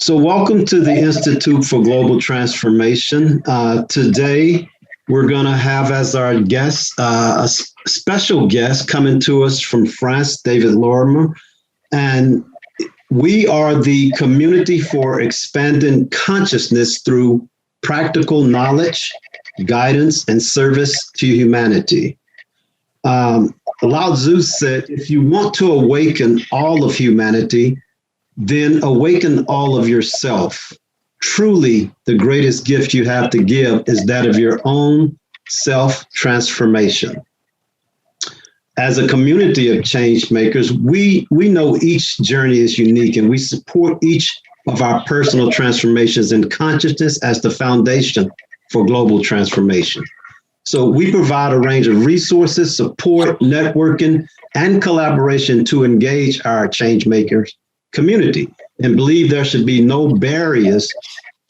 So, welcome to the Institute for Global Transformation. Today, we're going to have as our guest special guest coming to us from France, David Lorimer. And we are the community for expanding consciousness through practical knowledge, guidance, and service to humanity. Lao Tzu said, if you want to awaken all of humanity, then awaken all of yourself. Truly, the greatest gift you have to give is that of your own self-transformation. As a community of change makers, we know each journey is unique, and we support each of our personal transformations in consciousness as the foundation for global transformation. So we provide a range of resources, support, networking, and collaboration to engage our change makers community and believe there should be no barriers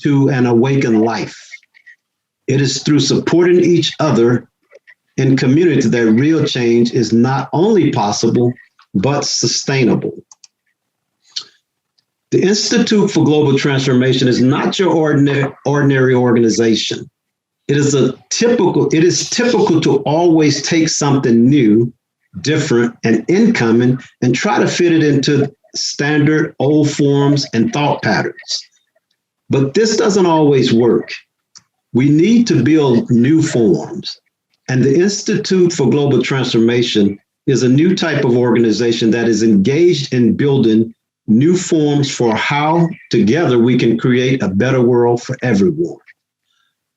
to an awakened life. It is through supporting each other in community that real change is not only possible, but sustainable. The Institute for Global Transformation is not your ordinary organization. It is typical to always take something new, different, and incoming and try to fit it into standard old forms and thought patterns. But this doesn't always work. We need to build new forms. And the Institute for Global Transformation is a new type of organization that is engaged in building new forms for how together we can create a better world for everyone.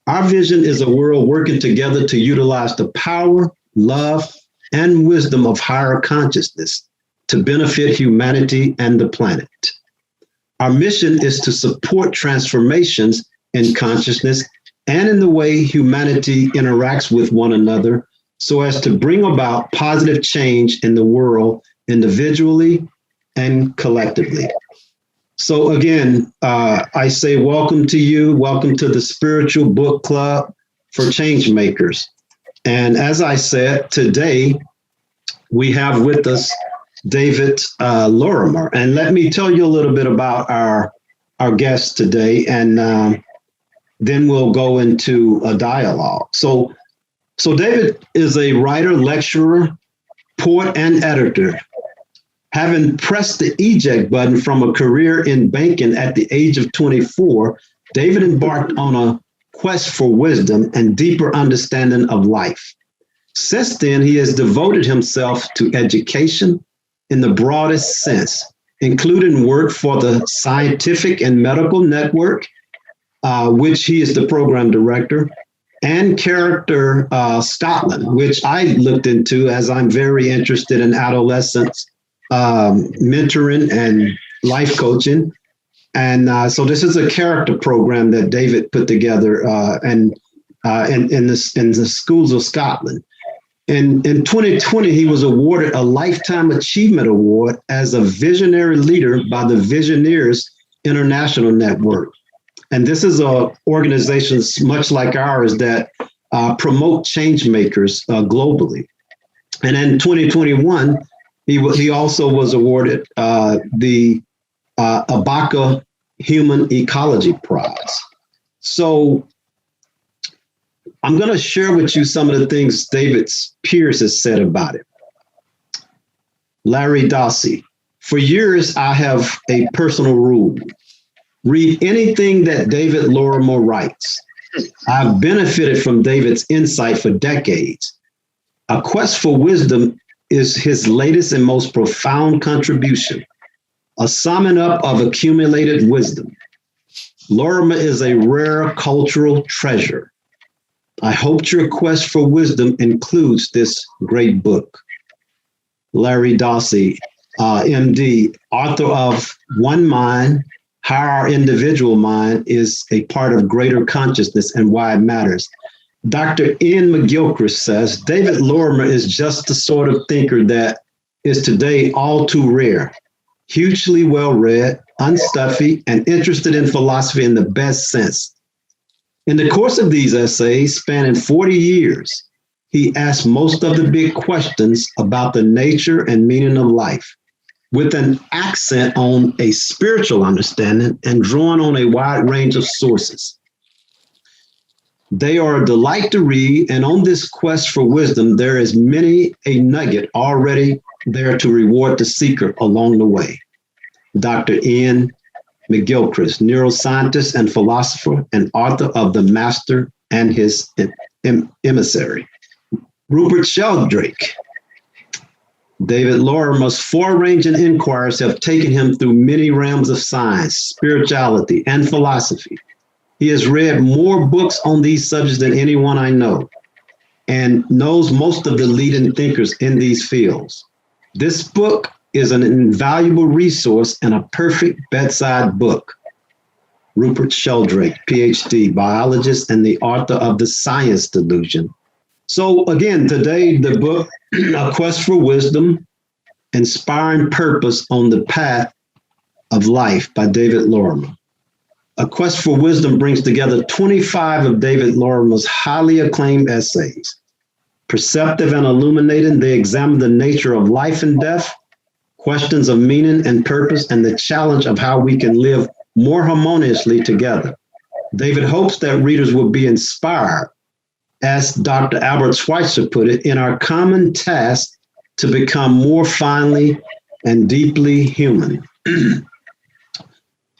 Our vision is a world working together to utilize the power, love, and wisdom of higher consciousness to benefit humanity and the planet. Our mission is to support transformations in consciousness and in the way humanity interacts with one another so as to bring about positive change in the world individually and collectively. So again, I say welcome to you. Welcome to the Spiritual Book Club for Change Makers. And as I said, today we have with us David Lorimer. And let me tell you a little bit about our guest today, and then we'll go into a dialogue. So David is a writer, lecturer, poet, and editor. Having pressed the eject button from a career in banking at the age of 24, David embarked on a quest for wisdom and deeper understanding of life. Since then, he has devoted himself to education in the broadest sense, including work for the Scientific and Medical Network, which he is the program director, and Character Scotland, which I looked into as I'm very interested in adolescents mentoring and life coaching. And so this is a character program that David put together in the schools of Scotland. In 2020, he was awarded a Lifetime Achievement Award as a visionary leader by the Visioneers International Network. And this is an organization much like ours that promote change makers globally. And in 2021, he also was awarded the Abaca Human Ecology Prize. So I'm going to share with you some of the things David Pierce has said about it. Larry Dossey, for years, I have a personal rule. Read anything that David Lorimer writes. I've benefited from David's insight for decades. A Quest for Wisdom is his latest and most profound contribution, a summing up of accumulated wisdom. Lorimer is a rare cultural treasure. I hope your quest for wisdom includes this great book. Larry Dossey, MD, author of One Mind, How Our Individual Mind is a Part of Greater Consciousness and Why It Matters. Dr. Ian McGilchrist says, David Lorimer is just the sort of thinker that is today all too rare, hugely well-read, unstuffy, and interested in philosophy in the best sense. In the course of these essays, spanning 40 years, he asked most of the big questions about the nature and meaning of life. with an accent on a spiritual understanding and drawing on a wide range of sources. They are a delight to read, and on this quest for wisdom, there is many a nugget already there to reward the seeker along the way. Dr. Ian McGilchrist, neuroscientist and philosopher, and author of The Master and His Emissary. Rupert Sheldrake. David Lorimer's far-ranging inquiries have taken him through many realms of science, spirituality, and philosophy. He has read more books on these subjects than anyone I know, and knows most of the leading thinkers in these fields. This book is an invaluable resource and a perfect bedside book. Rupert Sheldrake, PhD, biologist and the author of The Science Delusion. So again, today, the book, A Quest for Wisdom, Inspiring Purpose on the Path of Life by David Lorimer. A Quest for Wisdom brings together 25 of David Lorimer's highly acclaimed essays. Perceptive and illuminating, they examine the nature of life and death, questions of meaning and purpose, and the challenge of how we can live more harmoniously together. David hopes that readers will be inspired, as Dr. Albert Schweitzer put it, in our common task to become more finely and deeply human.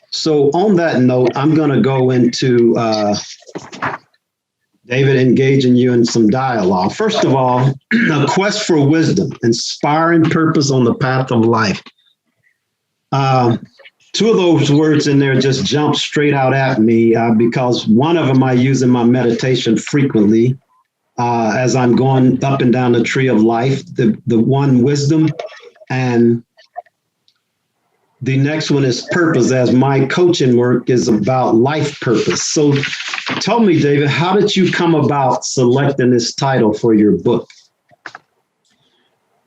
So on that note, I'm going to go into David engaging you in some dialogue. First of all, A Quest for Wisdom, Inspiring Purpose on the Path of Life. Two of those words in there just jump straight out at me because one of them I use in my meditation frequently as I'm going up and down the tree of life, the one wisdom, and the next one is purpose, as my coaching work is about life purpose. So tell me, David, how did you come about selecting this title for your book?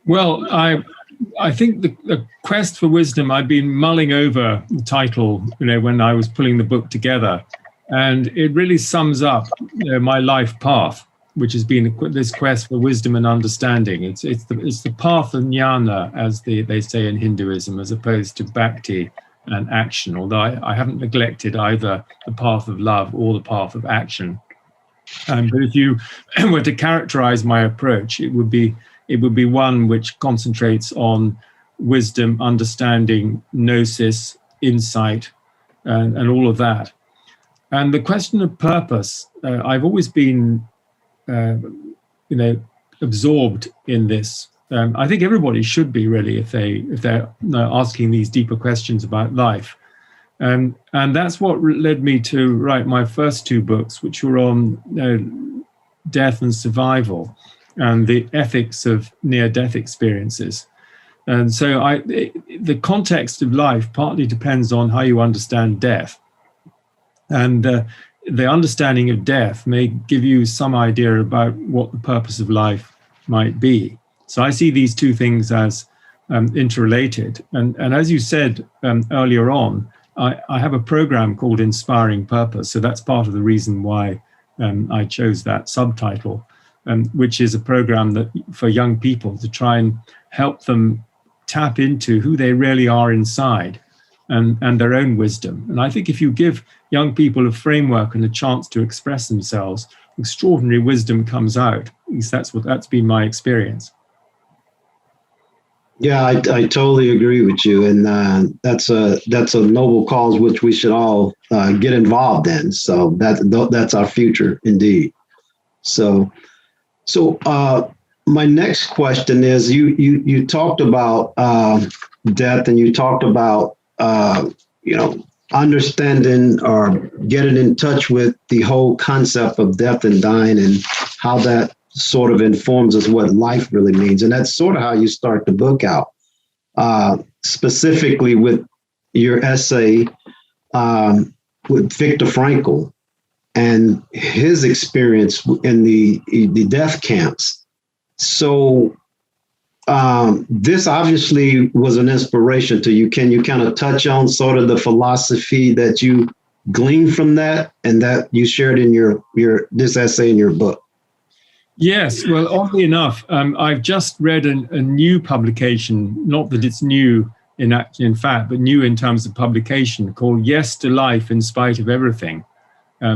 Well, I think the Quest for Wisdom, I'd been mulling over the title, when I was pulling the book together, and it really sums up my life path, which has been this quest for wisdom and understanding. It's the path of jnana, as they say in Hinduism, as opposed to bhakti and action. Although I haven't neglected either the path of love or the path of action. But if you were to characterize my approach, it would be one which concentrates on wisdom, understanding, gnosis, insight, and all of that. And the question of purpose, I've always been, absorbed in this. I think everybody should be, really, if they're asking these deeper questions about life. And that's what led me to write my first two books, which were on death and survival, and the ethics of near-death experiences. And so the context of life partly depends on how you understand death. And the understanding of death may give you some idea about what the purpose of life might be. So I see these two things as interrelated. And as you said earlier on, I have a program called Inspiring Purpose. So that's part of the reason why I chose that subtitle. Which is a program that for young people to try and help them tap into who they really are inside and their own wisdom. And I think if you give young people a framework and a chance to express themselves, extraordinary wisdom comes out. At least that's been my experience. Yeah, I totally agree with you, and that's a noble cause which we should all get involved in. So that's our future, indeed. So my next question is, you talked about death, and you talked about understanding or getting in touch with the whole concept of death and dying, and how that sort of informs us what life really means. And that's sort of how you start the book out, specifically with your essay with Viktor Frankl and his experience in the death camps. So this obviously was an inspiration to you. Can you kind of touch on sort of the philosophy that you gleaned from that and that you shared in your this essay in your book? Yes, well, oddly enough, I've just read a new publication, not that it's new in fact, but new in terms of publication, called Yes to Life in Spite of Everything,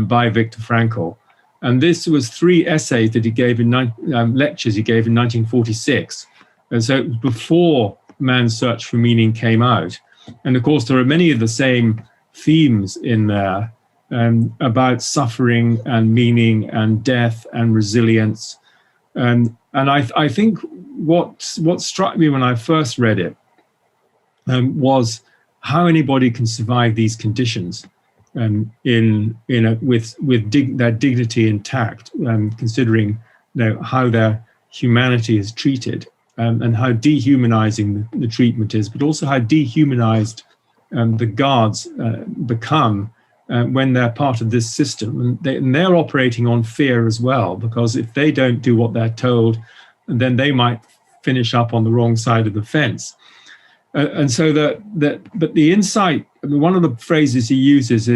by Viktor Frankl. And this was 3 essays that he gave in lectures he gave in 1946. And so before Man's Search for Meaning came out. And of course, there are many of the same themes in there about suffering and meaning and death and resilience. And I think what struck me when I first read it was how anybody can survive these conditions with their dignity intact, considering how their humanity is treated, and how dehumanizing the treatment is, but also how dehumanized the guards become when they're part of this system. And they're operating on fear as well, because if they don't do what they're told, then they might finish up on the wrong side of the fence. And so but the insight, one of the phrases he uses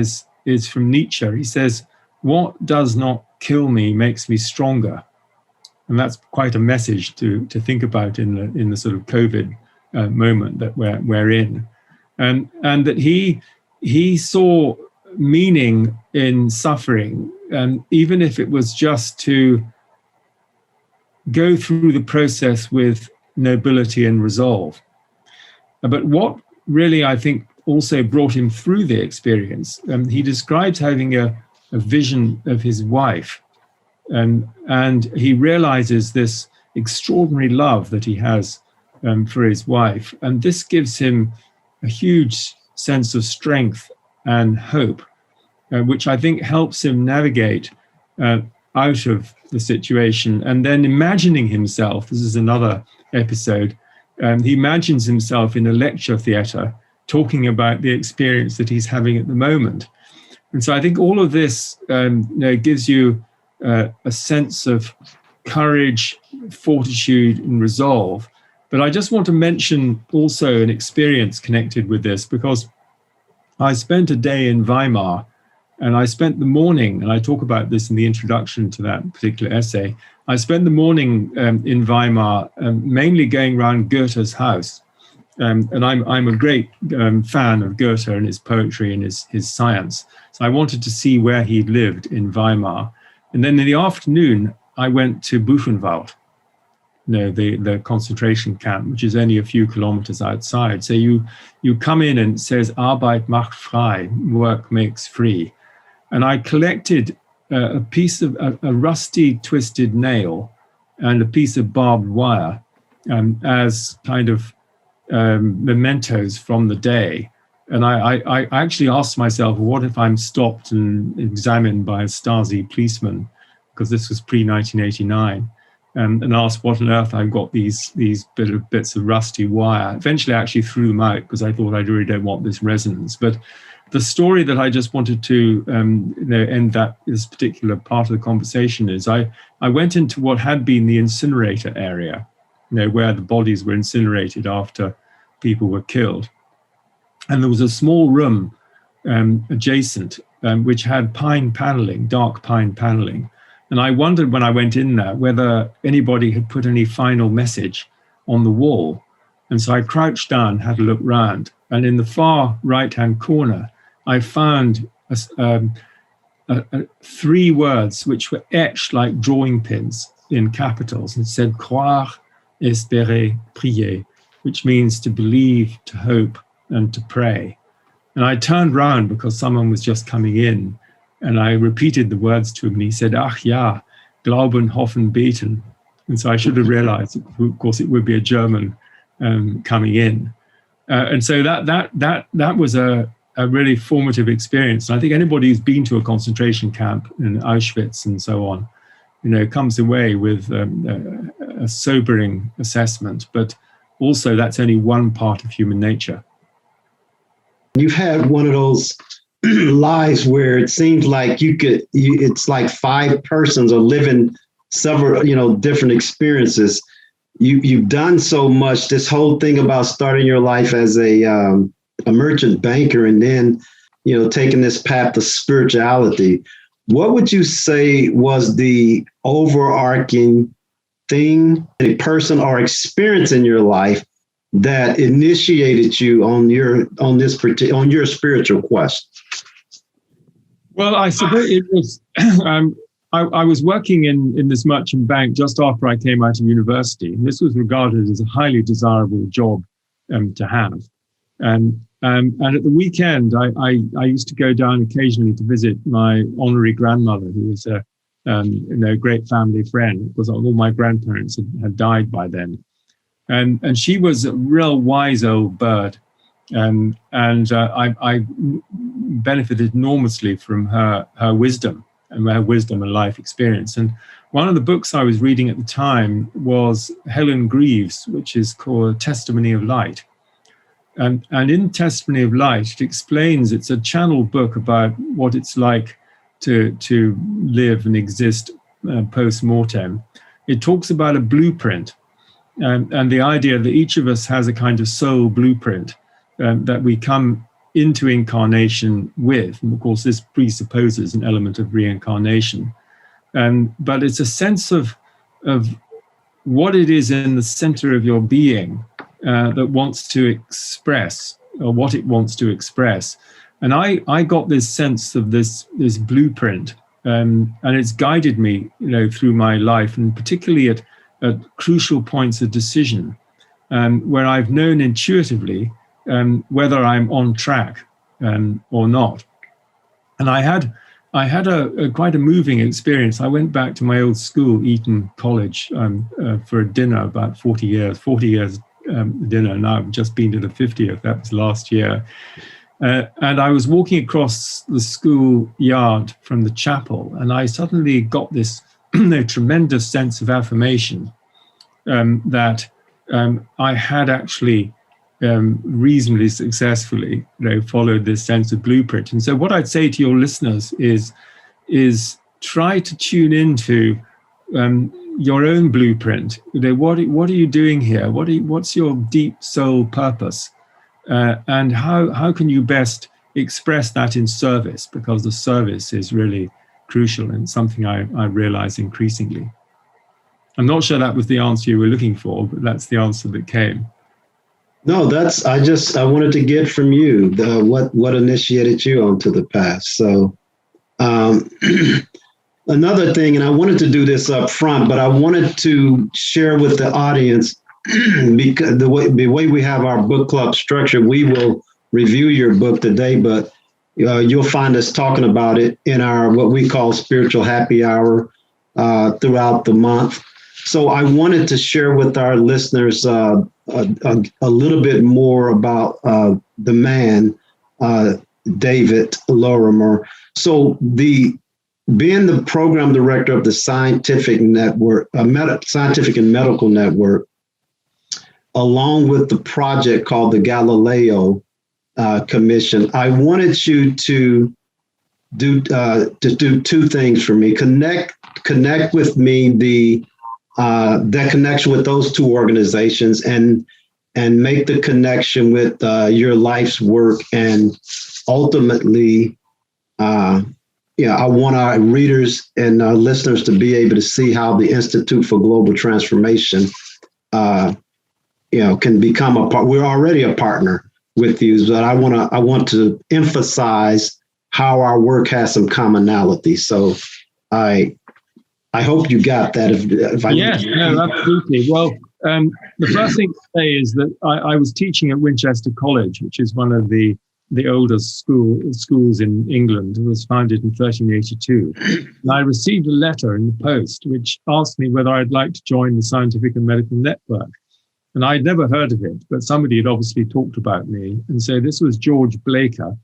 is from Nietzsche. He says, "What does not kill me makes me stronger." And that's quite a message to think about in the sort of COVID moment that we're in. And that he saw meaning in suffering, even if it was just to go through the process with nobility and resolve. But what really, I think, also brought him through the experience, he describes having a vision of his wife, and he realizes this extraordinary love that he has for his wife. And this gives him a huge sense of strength and hope, which I think helps him navigate out of the situation. And then imagining himself, this is another episode, he imagines himself in a lecture theatre talking about the experience that he's having at the moment. And so I think all of this gives you a sense of courage, fortitude, and resolve. But I just want to mention also an experience connected with this, because I spent a day in Weimar, and I spent the morning, and I talk about this in the introduction to that particular essay, I spent the morning in Weimar mainly going around Goethe's house. And I'm a great fan of Goethe and his poetry and his science. So I wanted to see where he lived in Weimar. And then in the afternoon, I went to Buchenwald, the concentration camp, which is only a few kilometers outside. So you come in and it says, Arbeit macht frei, work makes free. And I collected a piece of a rusty twisted nail and a piece of barbed wire as kind of mementos from the day. And I actually asked myself, what if I'm stopped and examined by a Stasi policeman, because this was pre-1989, and asked what on earth I've got these bits of rusty wire. Eventually I actually threw them out because I thought I really don't want this resonance. But the story that I just wanted to end this particular part of the conversation is I went into what had been the incinerator area, where the bodies were incinerated after people were killed. And there was a small room adjacent, which had pine paneling, dark pine paneling. And I wondered when I went in there whether anybody had put any final message on the wall. And so I crouched down, had a look round. And in the far right-hand corner, I found 3 words which were etched like drawing pins in capitals, and said, croire, espérer, prier, which means to believe, to hope, and to pray. And I turned round because someone was just coming in, and I repeated the words to him, and he said, ach ja, glauben, hoffen, beten. And so I should have realized, of course, it would be a German coming in. And so that was a really formative experience. And I think anybody who's been to a concentration camp in Auschwitz and so on, comes away with a sobering assessment, but also that's only one part of human nature. You've had one of those lives where it seems like it's like 5 persons are living several, different experiences. You've done so much, this whole thing about starting your life as a merchant banker and then, taking this path of spirituality. What would you say was the overarching thing, a person or experience in your life that initiated you on your spiritual quest? Well, I suppose it was. I was working in this merchant bank just after I came out of university, and this was regarded as a highly desirable job to have. And at the weekend, I used to go down occasionally to visit my honorary grandmother, who was a great family friend, because all my grandparents had died by then. And she was a real wise old bird. And I benefited enormously from her wisdom and life experience. And one of the books I was reading at the time was Helen Greaves, which is called Testimony of Light. And in Testimony of Light, it explains, it's a channel book about what it's like to live and exist post-mortem. It talks about a blueprint and the idea that each of us has a kind of soul blueprint that we come into incarnation with. And of course, this presupposes an element of reincarnation. But it's a sense of what it is in the center of your being that wants to express, or what it wants to express. And I got this sense of this blueprint, and it's guided me, through my life, and particularly at crucial points of decision, where I've known intuitively whether I'm on track or not. And I had a quite a moving experience. I went back to my old school, Eton College, for a dinner about 40 years dinner, and I've just been to the 50th. That was last year. And I was walking across the school yard from the chapel, and I suddenly got this tremendous sense of affirmation that I had actually reasonably successfully followed this sense of blueprint. And so what I'd say to your listeners is try to tune into your own blueprint. What are you doing here? What's your deep soul purpose? And how can you best express that in service? Because the service is really crucial, and something I realize increasingly. I'm not sure that was the answer you were looking for, but that's the answer that came. No, I wanted to get from you what initiated you onto the path. So another thing, and I wanted to do this up front, but I wanted to share with the audience, because the way we have our book club structure, we will review your book today, but you'll find us talking about it in our what we call spiritual happy hour throughout the month. So I wanted to share with our listeners a little bit more about the man, David Lorimer. So being the program director of the Scientific Network, Scientific and Medical Network, along with the project called the Galileo Commission, I wanted you to do two things for me. Connect with me that connection with those two organizations, and make the connection with your life's work, and ultimately, I want our readers and our listeners to be able to see how the Institute for Global Transformation, can become a part. We're already a partner with you, but I want to emphasize how our work has some commonality. So I hope you got that. Yes, absolutely. Well, the first thing to say is that I was teaching at Winchester College, which is one of the oldest schools in England. It was founded in 1382. And I received a letter in the post which asked me whether I'd like to join the Scientific and Medical Network. And I'd never heard of it, but somebody had obviously talked about me. And so this was George Blaker.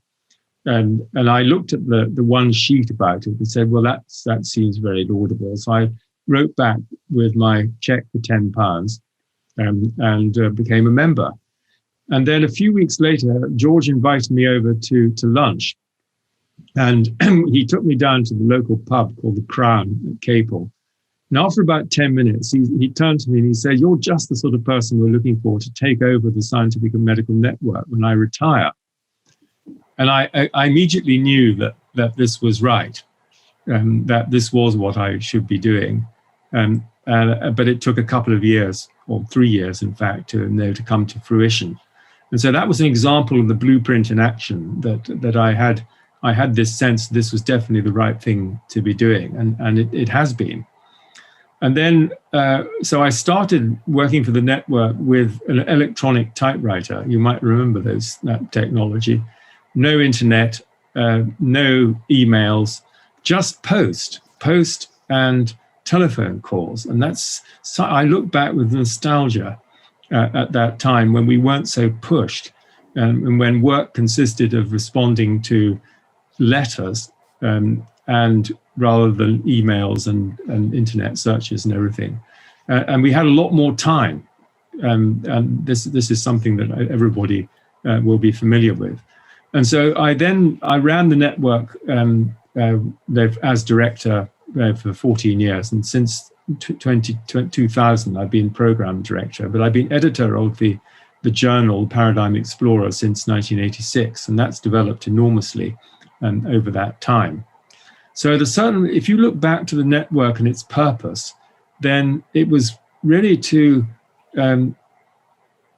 And I looked at the one sheet about it and said, well, that seems very laudable. So I wrote back with my check for £10 and became a member. And then a few weeks later, George invited me over to lunch. And he took me down to the local pub called the Crown at Capel. And after about 10 minutes, he turned to me and he said, you're just the sort of person we're looking for to take over the Scientific and Medical Network when I retire. And I immediately knew that this was right, that this was what I should be doing. But it took a couple of years, or 3 years, in fact, to come to fruition. And so that was an example of the blueprint in action that I had. I had this sense this was definitely the right thing to be doing, and it has been. And then, so I started working for the network with an electronic typewriter. You might remember that technology. No internet, no emails, just post and telephone calls. And I look back with nostalgia at that time when we weren't so pushed, and when work consisted of responding to letters and rather than emails and internet searches and everything. And we had a lot more time. And this is something that everybody will be familiar with. And so I ran the network as director for 14 years. And since 2000, I've been program director, but I've been editor of the journal Paradigm Explorer since 1986. And that's developed enormously over that time. So if you look back to the network and its purpose, then it was really to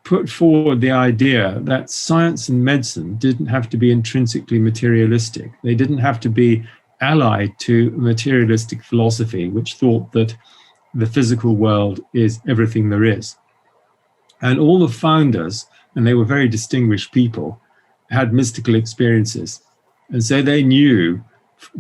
put forward the idea that science and medicine didn't have to be intrinsically materialistic. They didn't have to be allied to materialistic philosophy, which thought that the physical world is everything there is. And all the founders, and they were very distinguished people, had mystical experiences. And so they knew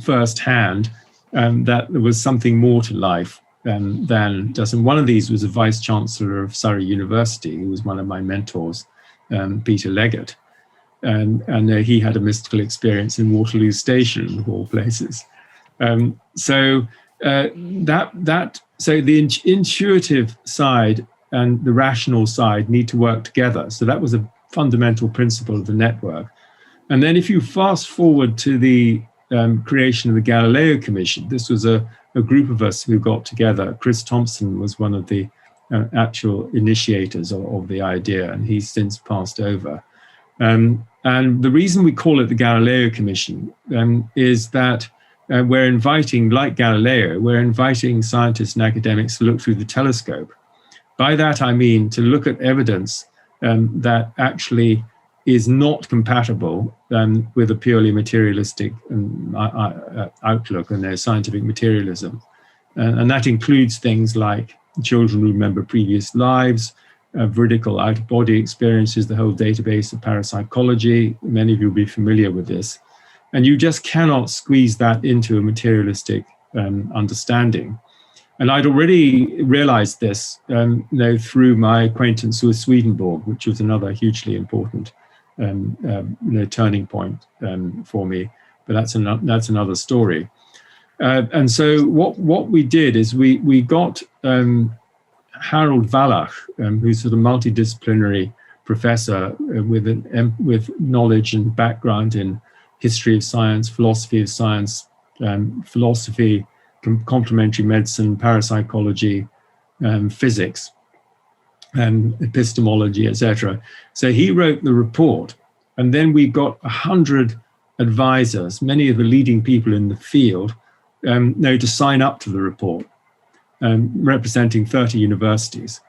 firsthand that there was something more to life than just. And one of these was a vice chancellor of Surrey University, who was one of my mentors, Peter Leggett. And he had a mystical experience in Waterloo Station, of all places. So the intuitive side and the rational side need to work together. So that was a fundamental principle of the network. And then if you fast forward to the creation of the Galileo Commission, this was a group of us who got together. Chris Thompson was one of the actual initiators of the idea, and he's since passed over. And the reason we call it the Galileo Commission is that we're inviting, like Galileo, we're inviting scientists and academics to look through the telescope. By that, I mean to look at evidence that actually is not compatible with a purely materialistic outlook and their scientific materialism. And that includes things like children who remember previous lives, veridical out-of-body experiences, the whole database of parapsychology. Many of you will be familiar with this. And you just cannot squeeze that into a materialistic understanding. And I'd already realized this through my acquaintance with Swedenborg, which was another hugely important turning point for me. But that's another story. And so what we did is we got Harold Wallach, who's sort of multidisciplinary professor with knowledge and background in history of science, philosophy of science, philosophy, complementary medicine, parapsychology, physics, and epistemology, etc. So he wrote the report, and then we got 100 advisors, many of the leading people in the field, to sign up to the report, representing 30 universities.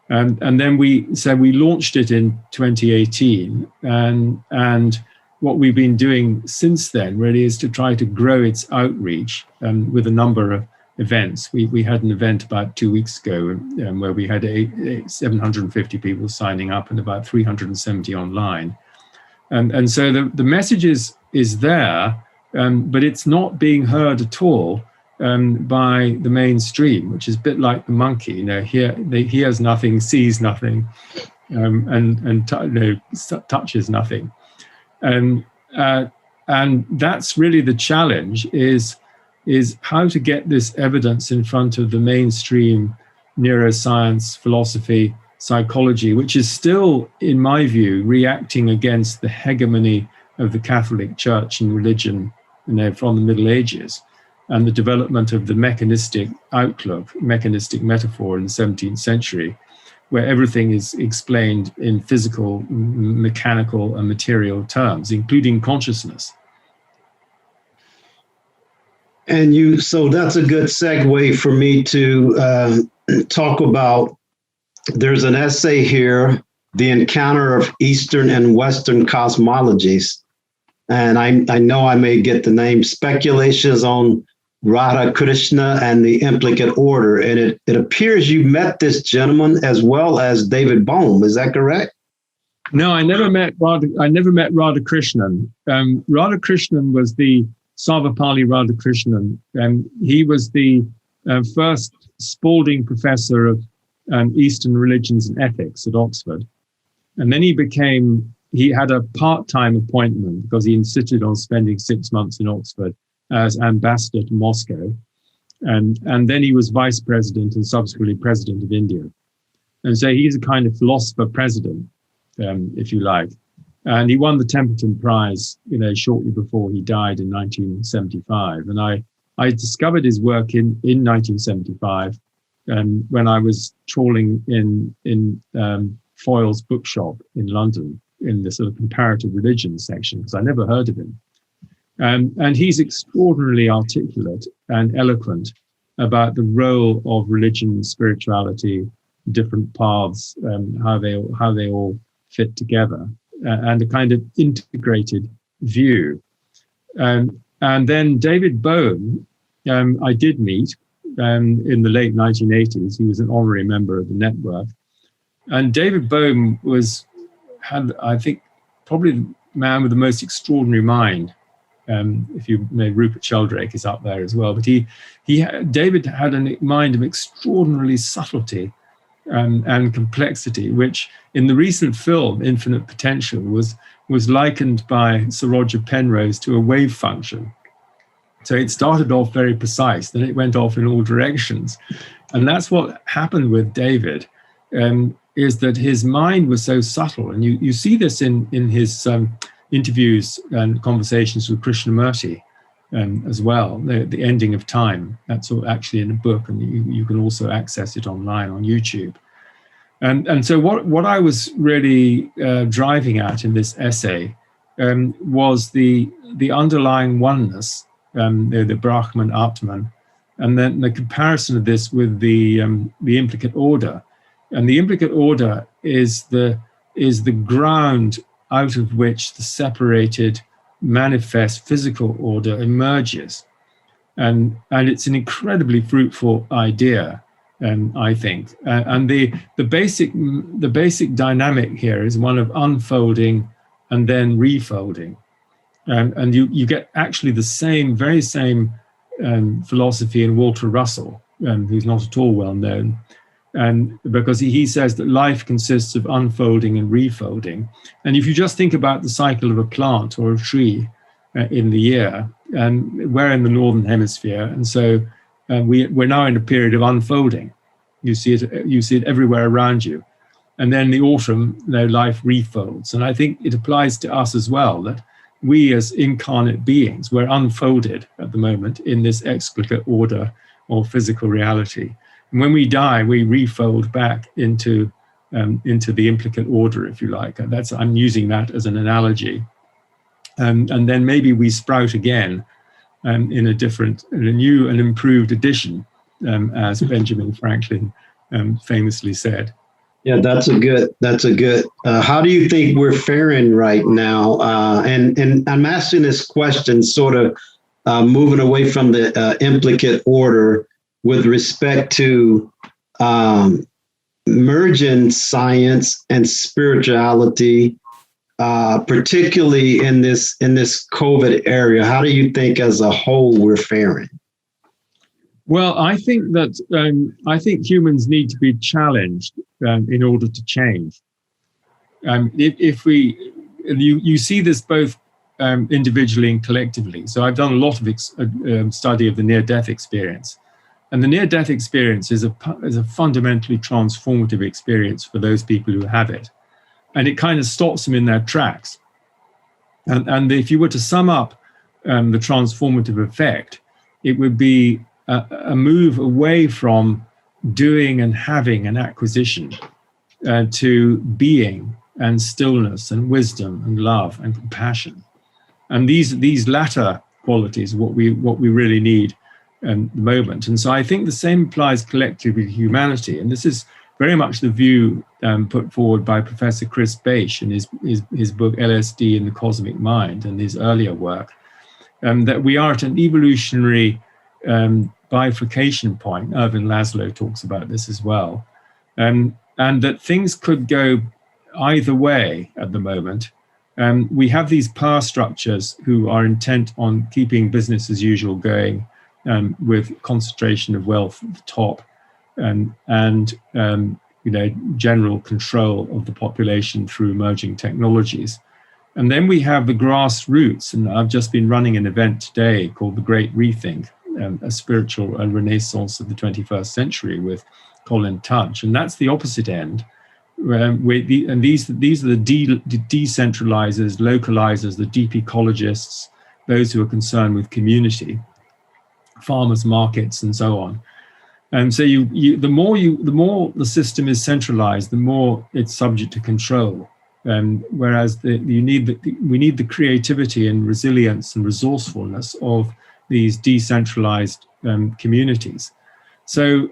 And then we launched it in 2018, and what we've been doing since then really is to try to grow its outreach with a number of events. We had an event about 2 weeks ago where we had 750 people signing up and about 370 online. And so the message is there, but it's not being heard at all by the mainstream, which is a bit like the monkey. He hears nothing, sees nothing, and touches nothing. And that's really the challenge, is how to get this evidence in front of the mainstream neuroscience, philosophy, psychology, which is still, in my view, reacting against the hegemony of the Catholic Church and religion from the Middle Ages, and the development of the mechanistic outlook, mechanistic metaphor in the 17th century, where everything is explained in physical, mechanical, and material terms, including consciousness. So that's a good segue for me to talk about. There's an essay here, The Encounter of Eastern and Western Cosmologies. And I know I may get the name, Speculations on Radha Krishna and the Implicate Order. And it appears you met this gentleman as well as David Bohm. Is that correct? No, I never met Radhakrishnan. Radhakrishnan was the Sarvapalli Radhakrishnan. He was the first Spalding Professor of Eastern Religions and Ethics at Oxford. And then he had a part-time appointment because he insisted on spending 6 months in Oxford as ambassador to Moscow. And then he was vice president and subsequently president of India. And so he's a kind of philosopher president, if you like. And he won the Templeton Prize, shortly before he died in 1975. And I discovered his work in 1975 when I was trawling in Foyle's bookshop in London in the sort of comparative religion section, because I never heard of him. And he's extraordinarily articulate and eloquent about the role of religion and spirituality, different paths, how they all fit together, and a kind of integrated view. And then David Bohm, I did meet in the late 1980s. He was an honorary member of the network. And David Bohm had, I think, probably the man with the most extraordinary mind. If you know, Rupert Sheldrake is up there as well. But David had a mind of extraordinarily subtlety and complexity, which in the recent film Infinite Potential was likened by Sir Roger Penrose to a wave function. So it started off very precise, then it went off in all directions. And that's what happened with David, is that his mind was so subtle. And you see this in his interviews and conversations with Krishnamurti as well, the Ending of Time. That's actually in a book, and you can also access it online on YouTube. And so what I was really driving at in this essay was the underlying oneness, the Brahman Atman, and then the comparison of this with the implicate order. And the implicate order is the ground out of which the separated manifest physical order emerges. And it's an incredibly fruitful idea, I think. And the basic dynamic here is one of unfolding and then refolding. And you get actually the very same philosophy in Walter Russell, who's not at all well known. And because he says that life consists of unfolding and refolding. And if you just think about the cycle of a plant or a tree in the year, and we're in the northern hemisphere, and so we're now in a period of unfolding. You see it everywhere around you. And then the autumn, life refolds. And I think it applies to us as well, that we as incarnate beings, we're unfolded at the moment in this explicate order or physical reality. And when we die, we refold back into the implicate order, if you like. And I'm using that as an analogy. And then maybe we sprout again in a new and improved edition, as Benjamin Franklin famously said. Yeah, that's a good. How do you think we're faring right now? And I'm asking this question sort of moving away from the implicate order with respect to merging science and spirituality, particularly in this COVID area. How do you think as a whole we're faring? Well, I think that humans need to be challenged in order to change. If you see this both individually and collectively. So I've done a lot of study of the near-death experience. And the near-death experience is a fundamentally transformative experience for those people who have it. And it kind of stops them in their tracks. And if you were to sum up the transformative effect, it would be a move away from doing and having an acquisition to being and stillness and wisdom and love and compassion. And these latter qualities, what we really need at the moment. And so I think the same applies collectively to humanity. And this is very much the view put forward by Professor Chris Bache in his book LSD and the Cosmic Mind and his earlier work, that we are at an evolutionary bifurcation point. Irvin Laszlo talks about this as well, and that things could go either way at the moment. We have these power structures who are intent on keeping business as usual going, with concentration of wealth at the top, and general control of the population through emerging technologies. And then we have the grassroots, and I've just been running an event today called The Great Rethink, a spiritual renaissance of the 21st century with Colin Tudge, and that's the opposite end. These are the decentralizers, localizers, the deep ecologists, those who are concerned with community, farmers markets, and so on. And so the more the system is centralized, the more it's subject to control. Whereas we need the creativity and resilience and resourcefulness of these decentralized communities. So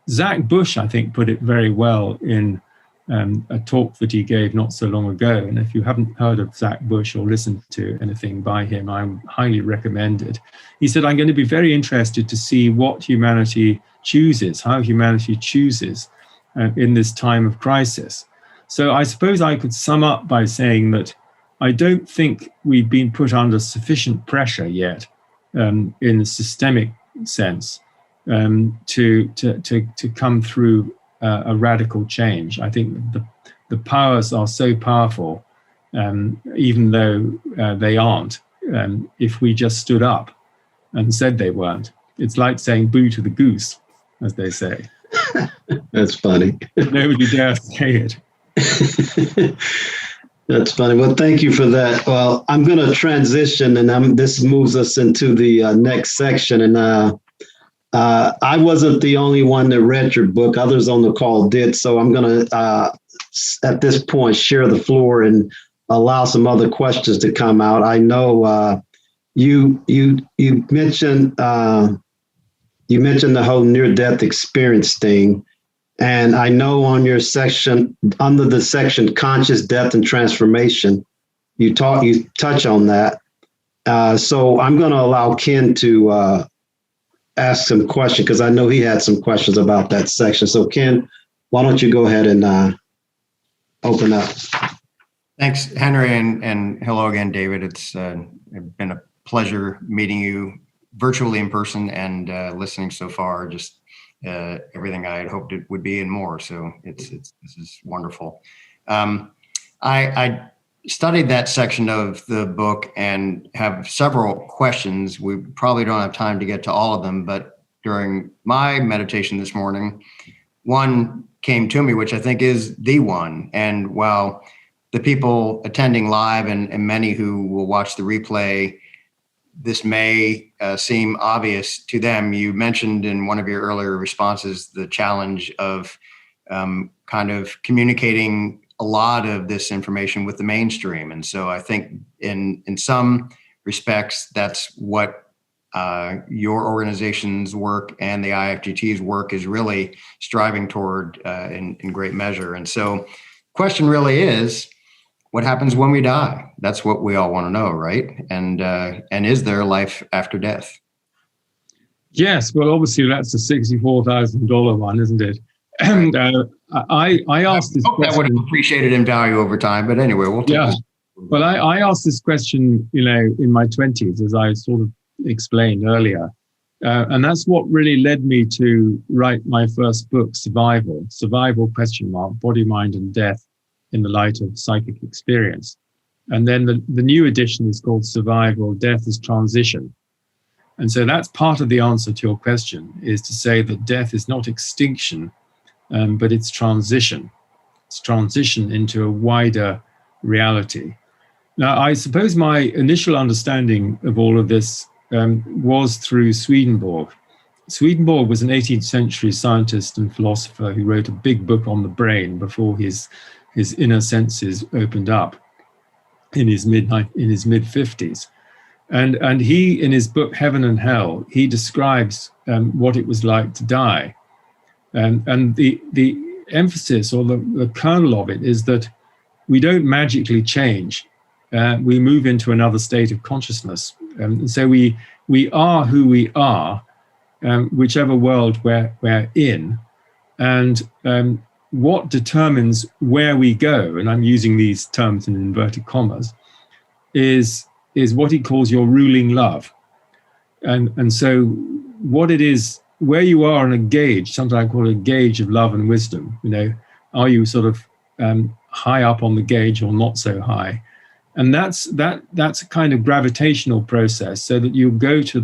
Zach Bush, I think, put it very well in a talk that he gave not so long ago. And if you haven't heard of Zach Bush or listened to anything by him, I highly recommend it. He said, I'm going to be very interested to see what humanity chooses, how humanity chooses in this time of crisis. So I suppose I could sum up by saying that I don't think we've been put under sufficient pressure yet in a systemic sense to come through a radical change. I think the powers are so powerful, even though they aren't, if we just stood up and said they weren't. It's like saying boo to the goose, as they say. That's funny. Nobody dares say it. That's funny. Well, thank you for that. Well, I'm going to transition, and this moves us into the next section. And I wasn't the only one that read your book. Others on the call did. So I'm going to, at this point, share the floor and allow some other questions to come out. I know you mentioned the whole near-death experience thing. And I know on your section, under the section Conscious Death and Transformation, you touch on that. So I'm going to allow Ken to ask some questions, because I know he had some questions about that section. So Ken, why don't you go ahead and open up? Thanks, Henry, and hello again, David. It's been a pleasure meeting you virtually in person and listening so far. Just everything I had hoped it would be and more. So this is wonderful. I studied that section of the book and have several questions. We probably don't have time to get to all of them, but during my meditation this morning, one came to me, which I think is the one. And while the people attending live and many who will watch the replay, this may seem obvious to them. You mentioned in one of your earlier responses the challenge of kind of communicating a lot of this information with the mainstream. And so I think in some respects, that's what your organization's work and the IFGT's work is really striving toward in great measure. And so question really is, what happens when we die? That's what we all want to know, right? And is there life after death? Yes, well, obviously that's the $64,000 one, isn't it? And I asked this question. That would have appreciated in value over time, but anyway, we'll take this. Well, I asked this question, in my 20s, as I sort of explained earlier. And that's what really led me to write my first book, Survival, Body, Mind, and Death in the Light of Psychic Experience. And then the new edition is called Survival, Death is Transition. And so that's part of the answer to your question, is to say that death is not extinction, but it's transition. It's transition into a wider reality. Now, I suppose my initial understanding of all of this was through Swedenborg. Swedenborg was an 18th century scientist and philosopher who wrote a big book on the brain before his inner senses opened up in his mid-50s. And he, in his book Heaven and Hell, he describes what it was like to die. And the emphasis, or the kernel of it, is that we don't magically change. We move into another state of consciousness. And so we are who we are, whichever world we're in. And what determines where we go, and I'm using these terms in inverted commas, is what he calls your ruling love. And so what it is, where you are on a gauge, sometimes I call it a gauge of love and wisdom. Are you sort of high up on the gauge or not so high? And that's a kind of gravitational process, so that you go to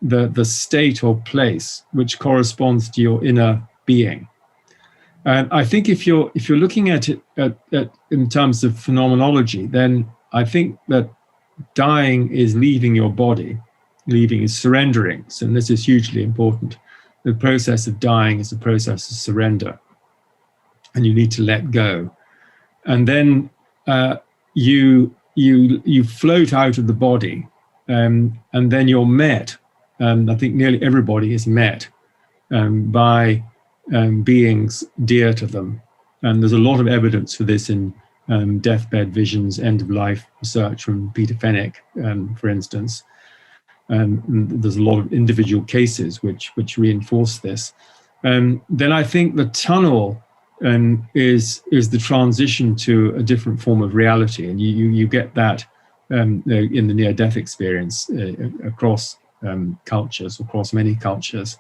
the state or place which corresponds to your inner being. And I think if you're looking at it in terms of phenomenology, then I think that dying is leaving your body. Leaving is surrendering. So this is hugely important. The process of dying is a process of surrender. And you need to let go. And then you float out of the body, and then you're met. I think nearly everybody is met by beings dear to them. And there's a lot of evidence for this in deathbed visions, end-of-life research from Peter Fenwick, for instance. There's a lot of individual cases which reinforce this. Then I think the tunnel is the transition to a different form of reality, and you get that in the near-death experience across cultures, across many cultures.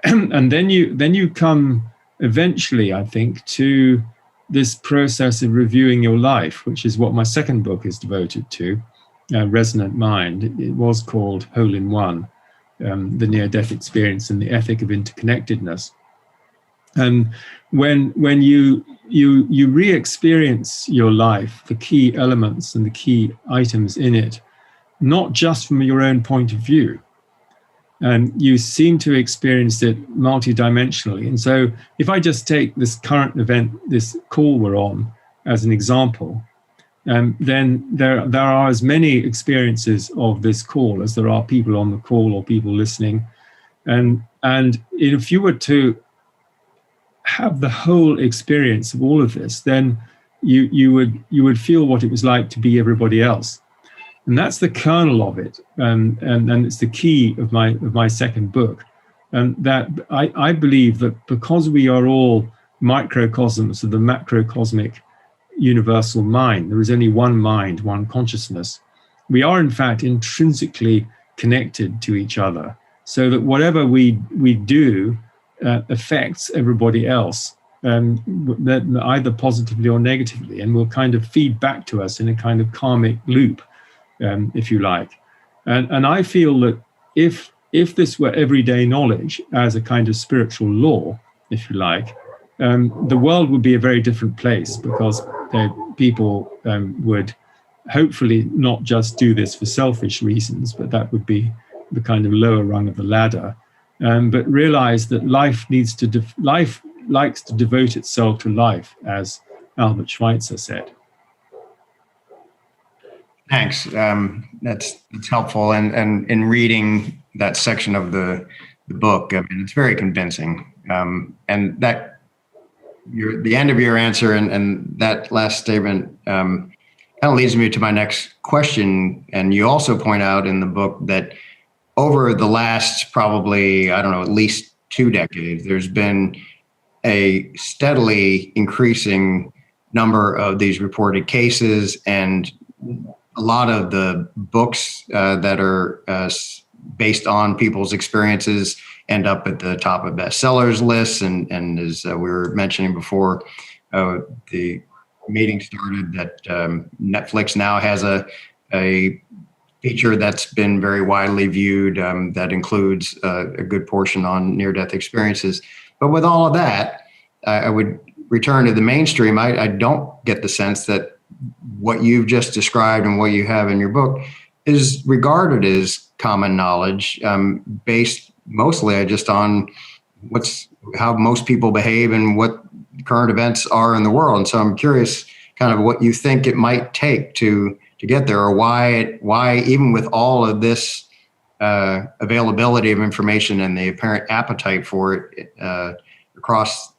And then you come eventually, I think, to this process of reviewing your life, which is what my second book is devoted to, Resonant Mind. It was called Hole in One, the near-death experience and the ethic of interconnectedness. And when you re-experience your life, the key elements and the key items in it, not just from your own point of view, and you seem to experience it multidimensionally. And so if I just take this current event, this call we're on, as an example, then there are as many experiences of this call as there are people on the call or people listening. And if you were to have the whole experience of all of this, then you would feel what it was like to be everybody else. And that's the kernel of it, and it's the key of my second book. And that I believe that because we are all microcosms of the macrocosmic universal mind, there is only one mind, one consciousness. We are in fact intrinsically connected to each other, so that whatever we do affects everybody else, either positively or negatively, and will kind of feed back to us in a kind of karmic loop. If you like. And I feel that if this were everyday knowledge as a kind of spiritual law, if you like, the world would be a very different place, because people would hopefully not just do this for selfish reasons, but that would be the kind of lower rung of the ladder, but realize that life likes to devote itself to life, as Albert Schweitzer said. Thanks. That's helpful. And in reading that section of the book, I mean, it's very convincing. And that the end of your answer and that last statement kind of leads me to my next question. And you also point out in the book that over the last probably, I don't know, at least 2 decades, there's been a steadily increasing number of these reported cases, and a lot of the books that are based on people's experiences end up at the top of bestsellers lists. And as we were mentioning before the meeting started, that Netflix now has a feature that's been very widely viewed that includes a good portion on near-death experiences. But with all of that, I would return to the mainstream. I don't get the sense that what you've just described and what you have in your book is regarded as common knowledge, based mostly just on how most people behave and what current events are in the world. And so I'm curious kind of what you think it might take to get there, or why even with all of this availability of information and the apparent appetite for it across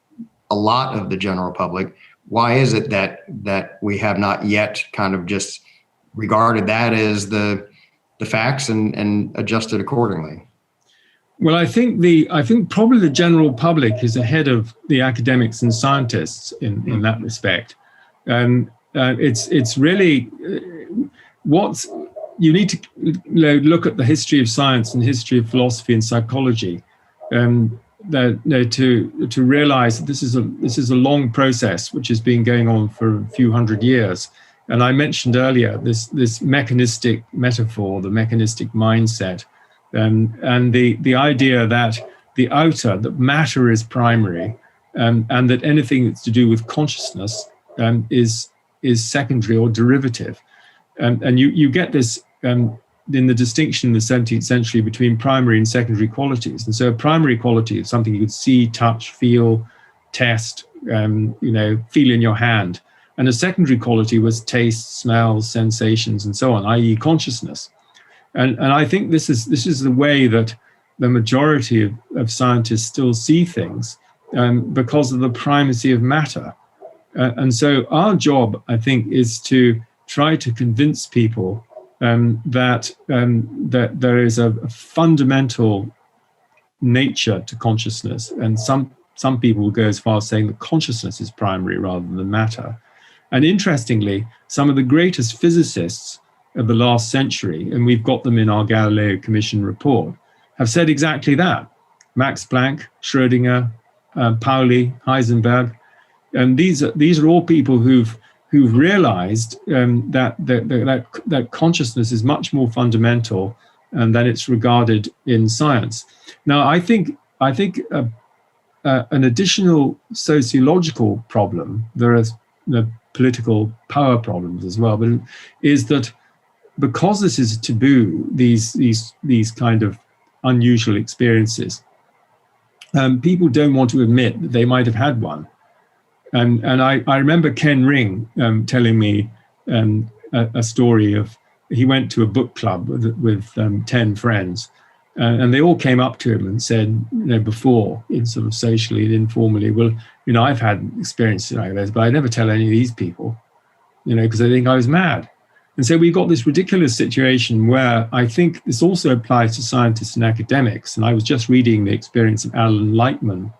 a lot of the general public, why is it that we have not yet kind of just regarded that as the facts and adjusted accordingly? Well, I think probably the general public is ahead of the academics and scientists in that respect. It's really what's you need to look at the history of science and history of philosophy and psychology to realize that this is a long process which has been going on for a few hundred years. And I mentioned earlier this mechanistic metaphor, the mechanistic mindset, and the idea that that matter is primary, and that anything that's to do with consciousness is secondary or derivative. And you get this in the distinction in the 17th century between primary and secondary qualities. And so a primary quality is something you could see, touch, feel, test, feel in your hand. And a secondary quality was taste, smells, sensations, and so on, i.e. consciousness. And I think this is the way that the majority of scientists still see things, because of the primacy of matter. And so our job, I think, is to try to convince people that there is a fundamental nature to consciousness. And some people will go as far as saying that consciousness is primary rather than matter. And interestingly, some of the greatest physicists of the last century, and we've got them in our Galileo Commission report, have said exactly that. Max Planck, Schrödinger, Pauli, Heisenberg, and these are all people who've realized that consciousness is much more fundamental than it's regarded in science. Now, I think an additional sociological problem, there are political power problems as well, but is that because this is taboo, these kind of unusual experiences, people don't want to admit that they might have had one. And I remember Ken Ring telling me a story of, he went to a book club with 10 friends, and they all came up to him and said, before, in sort of socially and informally, well, I've had experiences like this, but I never tell any of these people, because they think I was mad. And so we got this ridiculous situation where I think this also applies to scientists and academics. And I was just reading the experience of Alan Lightman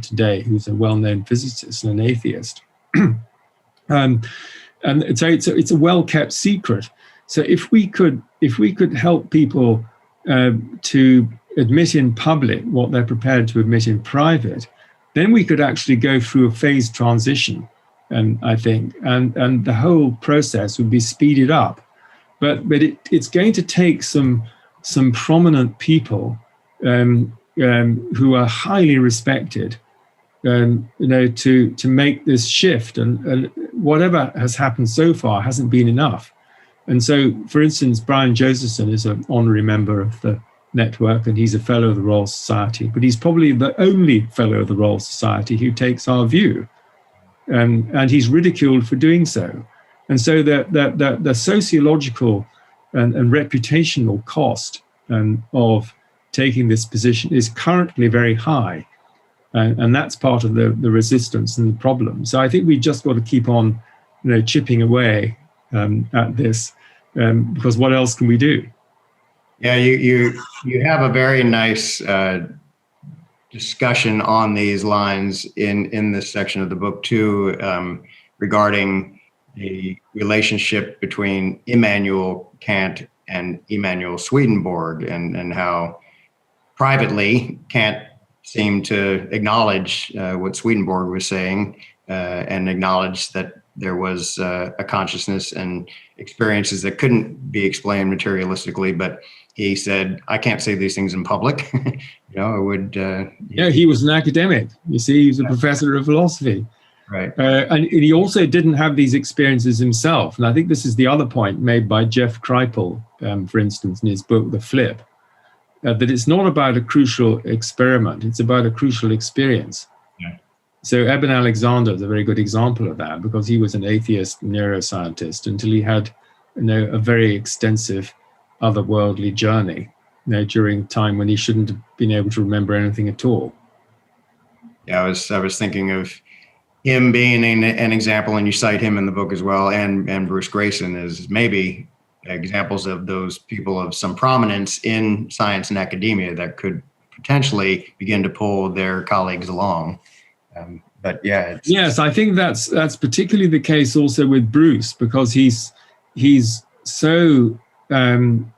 today, who's a well-known physicist and an atheist. And so it's a well-kept secret. So if we could help people to admit in public what they're prepared to admit in private, then we could actually go through a phased transition, and I think, and the whole process would be speeded up. But it's going to take some prominent people who are highly respected, to make this shift. And whatever has happened so far hasn't been enough. And so, for instance, Brian Josephson is an honorary member of the network, and he's a fellow of the Royal Society, but he's probably the only fellow of the Royal Society who takes our view. And he's ridiculed for doing so. And so the sociological and reputational cost of taking this position is currently very high. And that's part of the resistance and the problem. So I think we just got to keep on chipping away at this, because what else can we do? Yeah, you have a very nice discussion on these lines in this section of the book too, regarding the relationship between Immanuel Kant and Emanuel Swedenborg, and how privately Kant seemed to acknowledge what Swedenborg was saying, and acknowledge that there was a consciousness and experiences that couldn't be explained materialistically, but he said, I can't say these things in public. It would. Yeah, he was an academic. You see, he was a professor of philosophy. Right. And he also didn't have these experiences himself. And I think this is the other point made by Jeff Kripal, for instance, in his book, The Flip, that it's not about a crucial experiment. It's about a crucial experience. Yeah. So Eben Alexander is a very good example of that, because he was an atheist neuroscientist until he had a very extensive otherworldly journey, during a time when he shouldn't have been able to remember anything at all. Yeah, I was thinking of him being an example, and you cite him in the book as well, and Bruce Grayson as maybe examples of those people of some prominence in science and academia that could potentially begin to pull their colleagues along. But yeah, yes, I think that's particularly the case also with Bruce, because he's so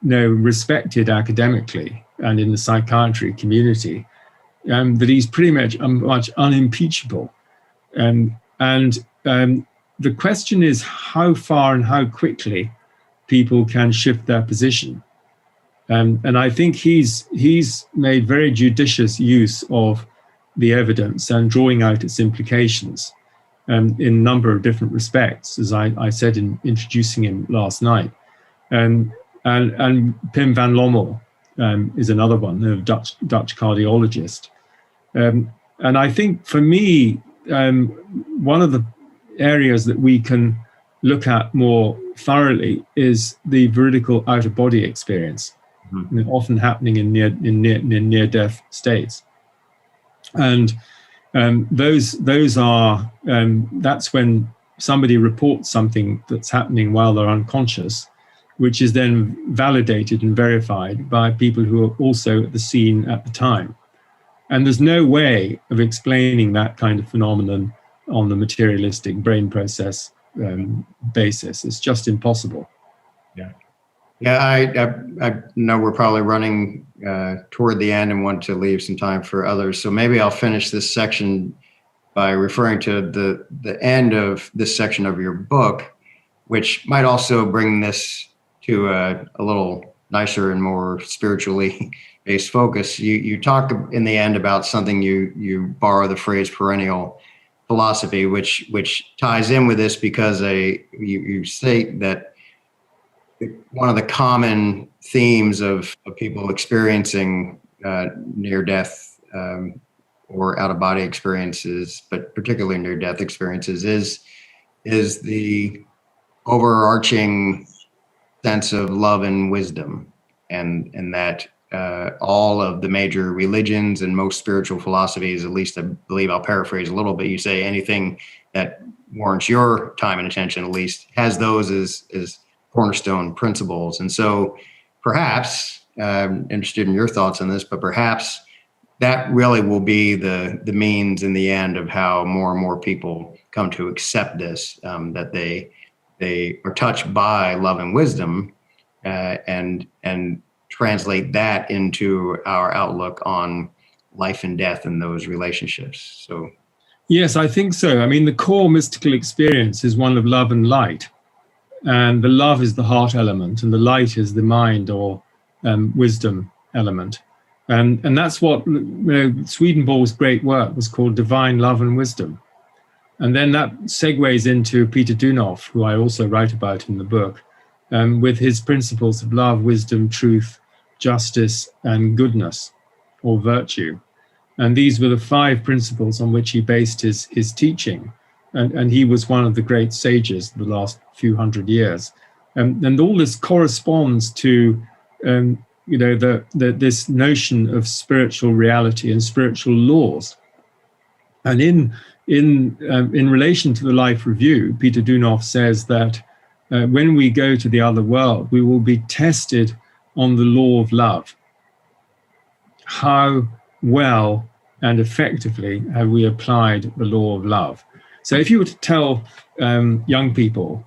respected academically and in the psychiatry community, that he's pretty much unimpeachable. And the question is how far and how quickly people can shift their position. And I think he's made very judicious use of the evidence and drawing out its implications in a number of different respects, as I said in introducing him last night. And Pim van Lommel is another one, a Dutch cardiologist. And I think for me, one of the areas that we can look at more thoroughly is the veridical out-of-body experience, often happening in near-death states. And those are that's when somebody reports something that's happening while they're unconscious, which is then validated and verified by people who are also at the scene at the time. And there's no way of explaining that kind of phenomenon on the materialistic brain process basis. It's just impossible. Yeah, I know we're probably running toward the end and want to leave some time for others. So maybe I'll finish this section by referring to the end of this section of your book, which might also bring this to a little nicer and more spiritually based focus. You talk in the end about something, you borrow the phrase perennial philosophy, which ties in with this, because you state that one of the common themes of people experiencing near-death or out-of-body experiences, but particularly near-death experiences, is the overarching sense of love and wisdom, and that all of the major religions and most spiritual philosophies, at least I believe, I'll paraphrase a little bit, you say anything that warrants your time and attention at least has those as cornerstone principles. And so perhaps, I'm interested in your thoughts on this, but perhaps that really will be the means in the end of how more and more people come to accept this, that they are touched by love and wisdom, and translate that into our outlook on life and death and those relationships. So, yes, I think so. I mean, the core mystical experience is one of love and light. And the love is the heart element, and the light is the mind or wisdom element. And that's what Swedenborg's great work was called, Divine Love and Wisdom. And then that segues into Peter Dunoff, who I also write about in the book, with his principles of love, wisdom, truth, justice, and goodness, or virtue. And these were the 5 principles on which he based his teaching. And he was one of the great sages of the last few hundred years. And all this corresponds to, this notion of spiritual reality and spiritual laws. And in relation to the Life Review, Peter Dunoff says that when we go to the other world, we will be tested on the law of love. How well and effectively have we applied the law of love? So if you were to tell young people,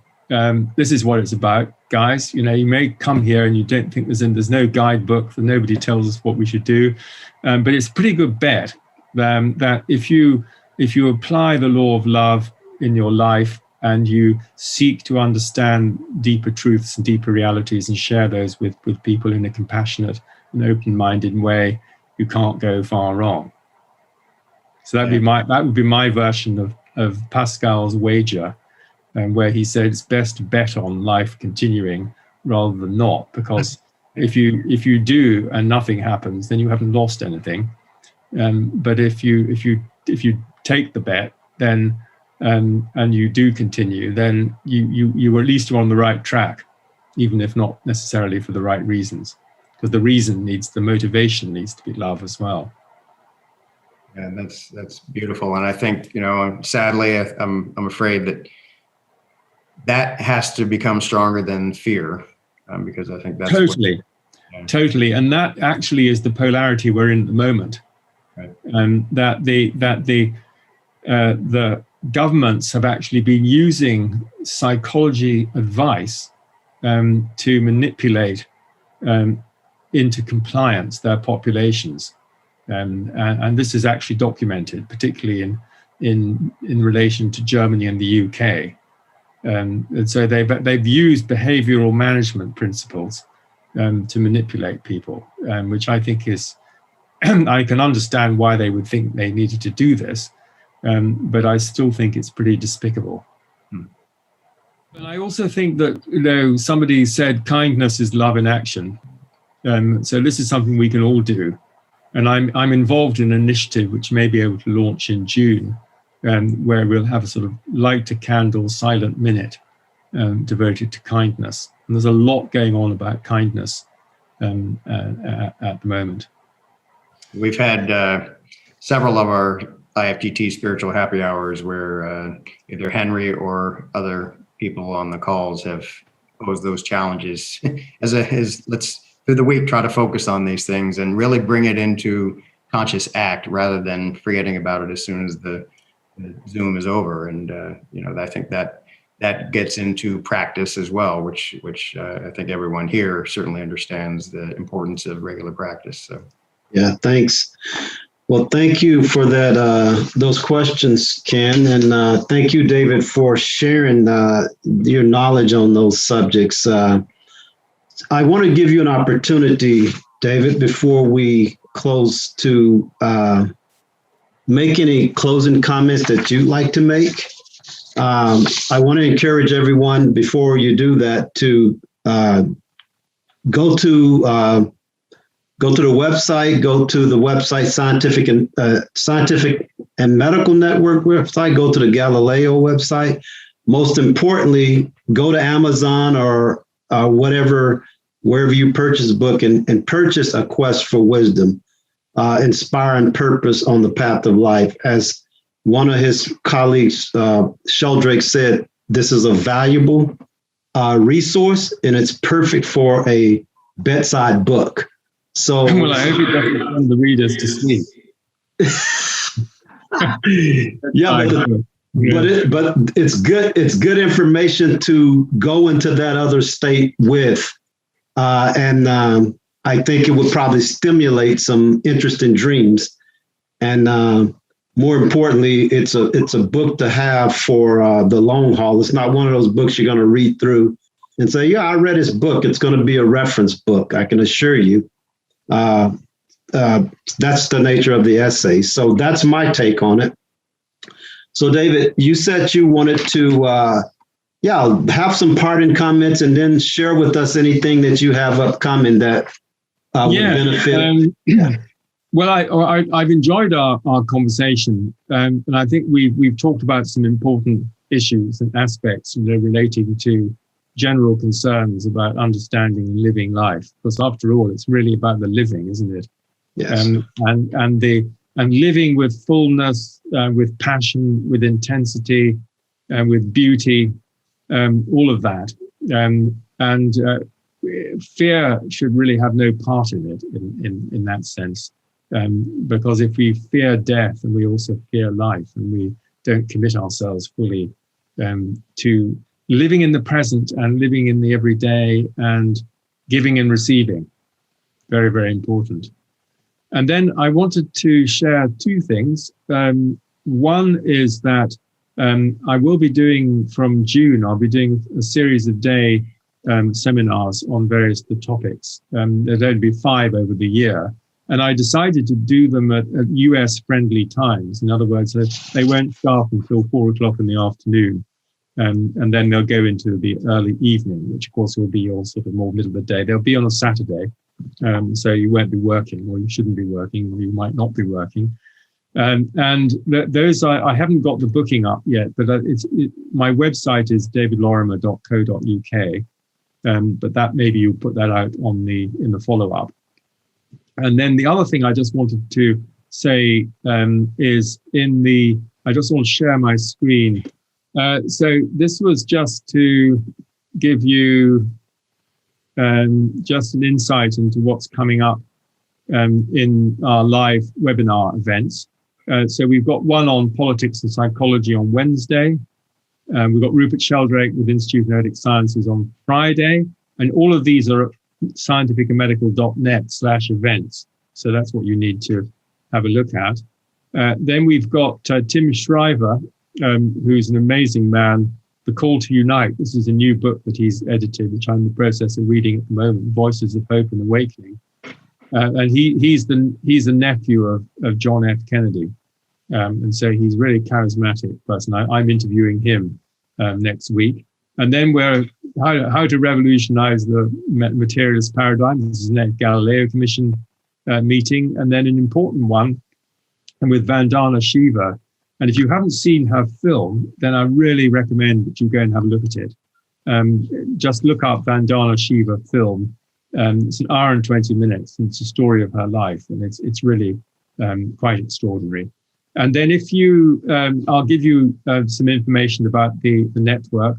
this is what it's about, guys, you may come here and you don't think there's no guidebook, that nobody tells us what we should do, but it's a pretty good bet that if you apply the law of love in your life and you seek to understand deeper truths and deeper realities and share those with people in a compassionate and open-minded way, you can't go far wrong. So that would be my version of Pascal's wager, where he said it's best to bet on life continuing rather than not, because if you do and nothing happens, then you haven't lost anything. But if you take the bet, then and you do continue, then you at least are on the right track. even if not necessarily for the right reasons, because the motivation needs to be love as well. Yeah, that's beautiful. And I think, sadly, I'm afraid that has to become stronger than fear, because I think that's totally. And that actually is the polarity we're in at the moment. Right. That the governments have actually been using psychology advice to manipulate into compliance their populations, and this is actually documented, particularly in relation to Germany and the UK. And so they've used behavioral management principles to manipulate people, which I think is, I can understand why they would think they needed to do this, but I still think it's pretty despicable. And I also think that, somebody said kindness is love in action. So this is something we can all do. And I'm involved in an initiative which may be able to launch in June, where we'll have a sort of light a candle, silent minute devoted to kindness. And there's a lot going on about kindness at the moment. We've had several of our IFTT spiritual happy hours where either Henry or other people on the calls have posed those challenges as let's through the week try to focus on these things and really bring it into conscious act rather than forgetting about it as soon as the Zoom is over. And I think that gets into practice as well, which I think everyone here certainly understands the importance of regular practice. So yeah, thanks. Well, thank you for that. Those questions, Ken, and thank you, David, for sharing your knowledge on those subjects. I want to give you an opportunity, David, before we close, to make any closing comments that you'd like to make. I want to encourage everyone before you do that to go to the website, Scientific and Medical Network website, go to the Galileo website. Most importantly, go to Amazon or wherever you purchase a book and purchase A Quest for Wisdom, Inspiring Purpose on the Path of Life. As one of his colleagues, Sheldrake, said, this is a valuable resource and it's perfect for a bedside book. So, well, I hope it doesn't send the readers to sleep. Yeah, but it's good. It's good information to go into that other state with, and I think it would probably stimulate some interesting dreams. And more importantly, it's a book to have for the long haul. It's not one of those books you're going to read through and say, "Yeah, I read this book." It's going to be a reference book. I can assure you. That's the nature of the essay. So that's my take on it. So, David, you said you wanted to, have some parting comments and then share with us anything that you have upcoming that would benefit. Well, I've enjoyed our conversation, and I think we've talked about some important issues and aspects relating to general concerns about understanding and living life. Because after all, it's really about the living, isn't it? Yes. And living with fullness, with passion, with intensity, and with beauty, all of that. And fear should really have no part in it in that sense. Because if we fear death and we also fear life and we don't commit ourselves fully to living in the present and living in the everyday and giving and receiving, very, very important. And then I wanted to share two things. One is that I will be doing from June, I'll be doing a series of day seminars on various topics. There'll only be 5 over the year. And I decided to do them at US friendly times. In other words, they won't start until 4 o'clock in the afternoon. And then they'll go into the early evening, which of course will be all sort of more middle of the day. They'll be on a Saturday. So you won't be working, or you shouldn't be working, or you might not be working. And those, I haven't got the booking up yet, but my website is davidlorimer.co.uk. but that maybe you'll put that out in the follow-up. And then the other thing I just wanted to say is I just want to share my screen. So this was just to give you just an insight into what's coming up in our live webinar events. So we've got one on politics and psychology on Wednesday. We've got Rupert Sheldrake with Institute of Noetic Sciences on Friday. And all of these are at scientificandmedical.net/events. So that's what you need to have a look at. Then we've got Tim Shriver, who's an amazing man, The Call to Unite. This is a new book that he's edited, which I'm in the process of reading at the moment, Voices of Hope and Awakening. And he's the nephew of John F. Kennedy. And so he's a really charismatic person. I'm interviewing him next week. And then we're how to revolutionize the materialist paradigm. This is the next Galileo Commission meeting. And then an important one with Vandana Shiva. And if you haven't seen her film, then I really recommend that you go and have a look at it. Just look up Vandana Shiva film. It's an hour and 20 minutes. And it's a story of her life. And it's really quite extraordinary. And then if you, I'll give you some information about the network.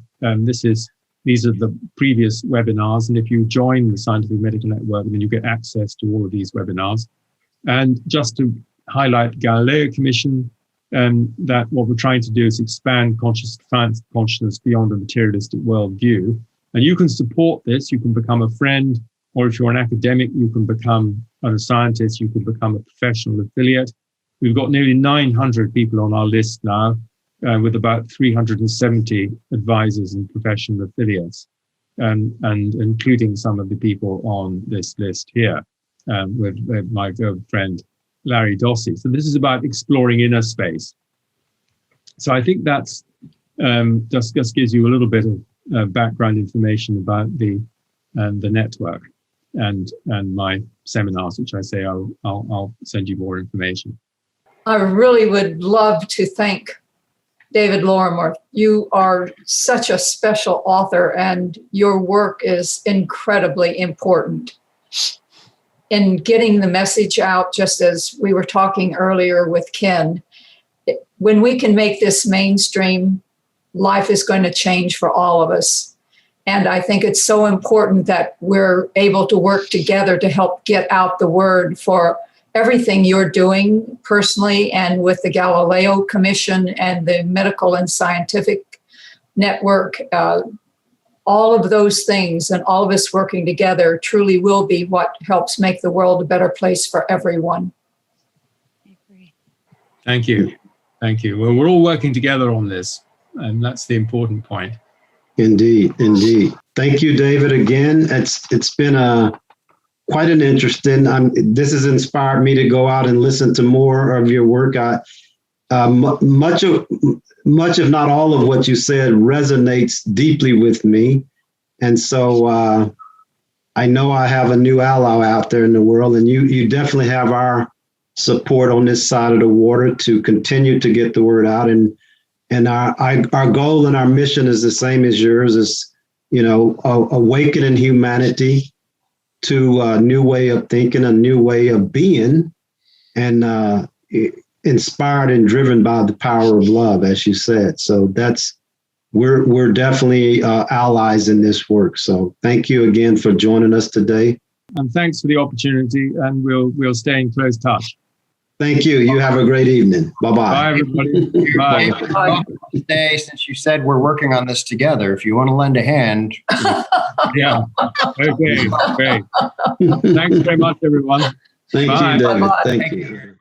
These are the previous webinars. And if you join the Scientific Medical Network, then you get access to all of these webinars. And just to highlight Galileo Commission, that what we're trying to do is expand consciousness beyond a materialistic worldview. And you can support this. You can become a friend, or if you're an academic, you can become a scientist. You can become a professional affiliate. We've got nearly 900 people on our list now, with about 370 advisors and professional affiliates, and including some of the people on this list here, with my good friend Larry Dossey. So this is about exploring inner space. So I think that's just gives you a little bit of background information about the network and my seminars, which I say I'll send you more information. I really would love to thank David Lorimer. You are such a special author, and your work is incredibly important in getting the message out, just as we were talking earlier with Ken. When we can make this mainstream, life is going to change for all of us. And I think it's so important that we're able to work together to help get out the word for everything you're doing personally and with the Galileo Commission and the Medical and Scientific Network. All of those things and all of us working together truly will be what helps make the world a better place for everyone. I agree. Thank you. Thank you. Well, we're all working together on this, and that's the important point. Indeed, indeed. Thank you, David, again. It's been quite an interesting. This has inspired me to go out and listen to more of your work. Much if not all of what you said resonates deeply with me, and so I know I have a new ally out there in the world, and you definitely have our support on this side of the water to continue to get the word out. And our goal and our mission is the same as yours, is awakening humanity to a new way of thinking, a new way of being, and inspired and driven by the power of love, as you said. So we're definitely allies in this work. So thank you again for joining us today. And thanks for the opportunity, and we'll stay in close touch. Thank you. You have a great evening. Bye-bye. Bye, everybody. Bye. Bye. Today, since you said we're working on this together, if you want to lend a hand. Yeah. Okay. Great. Thanks very much, everyone. Thank Bye. you, David. Bye-bye. Thank you.